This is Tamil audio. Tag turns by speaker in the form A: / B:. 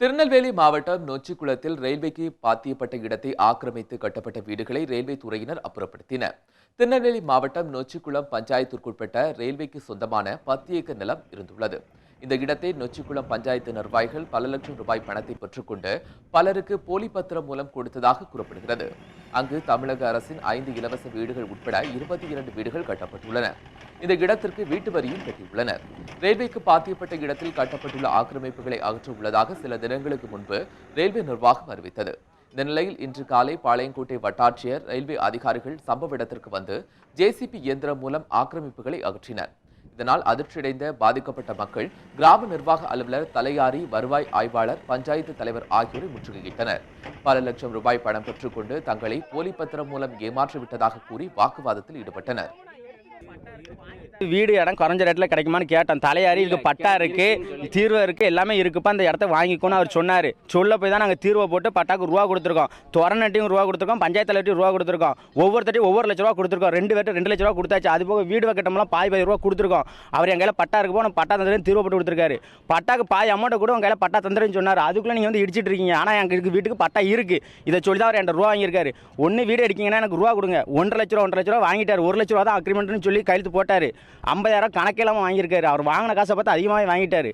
A: திருநெல்வேலி மாவட்டம் நொச்சிக்குளத்தில் ரயில்வேக்கு பாத்தியப்பட்ட இடத்தை ஆக்கிரமித்து கட்டப்பட்ட வீடுகளை ரயில்வே துறையினர் அப்புறப்படுத்தினர். திருநெல்வேலி மாவட்டம் நொச்சிக்குளம் பஞ்சாயத்திற்குட்பட்ட ரயில்வேக்கு சொந்தமான 10 ஏக்கர் நிலம் இருந்துள்ளது. இந்த இடத்தை நொச்சிக்குளம் பஞ்சாயத்து நிர்வாகிகள் பல லட்சம் ரூபாய் பணத்தை பெற்றுக்கொண்டு பலருக்கு போலி பத்திரம் மூலம் கொடுத்ததாக கூறப்படுகிறது. அங்கு தமிழக அரசின் 5 இலவச வீடுகள் உட்பட 22 வீடுகள் கட்டப்பட்டுள்ளன. இந்த இடத்திற்கு வீட்டு வரியும் கட்டியுள்ளனர். ரயில்வேக்கு பாத்தியப்பட்ட இடத்தில் கட்டப்பட்டுள்ள ஆக்கிரமிப்புகளை அகற்ற உள்ளதாக சில தினங்களுக்கு முன்பு ரயில்வே நிர்வாகம் அறிவித்தது. இந்த நிலையில் இன்று காலை பாளையங்கோட்டை வட்டாட்சியர், ரயில்வே அதிகாரிகள் சம்பவ இடத்திற்கு வந்து ஜேசிபி இயந்திரம் மூலம் ஆக்கிரமிப்புகளை அகற்றினர். இதனால் அதிர்ச்சியடைந்த பாதிக்கப்பட்ட மக்கள் கிராம நிர்வாக அலுவலர், தலையாரி, வருவாய் ஆய்வாளர், பஞ்சாயத்து தலைவர் ஆகியோரை முற்றுகையிட்டனர். பல லட்சம் ரூபாய் பணம் பெற்றுக்கொண்டு தங்களை போலி பத்திரம் மூலம் ஏமாற்றிவிட்டதாக கூறி வாக்குவாதத்தில் ஈடுபட்டனர்.
B: வீடு இடம் குறைஞ்ச ரேட்டில் கிடைக்குமான்னு கேட்டேன். தலையாரி இதுக்கு பட்டா இருக்கு, தீர்வு இருக்கு, எல்லாமே இருக்குப்பா, அந்த இடத்த வாங்கிக்கோன்னு அவர் சொன்னார். சொல்ல போய் தான் நாங்கள் தீர்வை போட்டு பட்டாக்கு ரூபா கொடுத்துருக்கோம், துறநட்டையும் ரூபா கொடுத்துருக்கோம், பஞ்சாயத்து தலைவர்ட்டையும் ரூபா கொடுத்துருக்கோம், ஒவ்வொருத்தையும் ஒவ்வொரு லட்ச ரூபா கொடுத்துருக்கோம். 2 பேர்ட்டு 2 லட்ச ரூபா கொடுத்தாச்சு. அது போக வீடு வைக்கட்டம்லாம் பாய் ரூபா கொடுத்துருக்கோம். அவர் என் கையில் பட்டா இருக்கு, நம்ம பட்டா தந்துட்டு தீர்வு போட்டு கொடுத்துருக்காரு. பட்டாக்கு பாய் அமௌண்ட்டை கூட உங்கள் கையில் பட்டா தந்துருன்னு சொன்னார். அதுக்குள்ளே நீங்கள் வந்து இடிச்சிட்டு இருக்கீங்க. ஆனால் எங்களுக்கு வீட்டுக்கு பட்டா இருக்கு. இதை சொல்லி தான் அவர் என்கிட்ட ரூபா வாங்கியிருக்காரு. ஒன்று வீடு அடிக்கிங்கன்னா எனக்கு ரூபா கொடுங்க. 1,50,000 1,00,000 வாங்கிட்டார். 1 லட்ச ரூபா தான் அக்ரிமெண்ட்னு சொல்லி கையெழுத்து போட்டார். 50,000 கணக்கெல்லாம் வாங்கியிருக்காரு. அவர் வாங்கின காசை பார்த்து அதிகமாகவே வாங்கிட்டாரு.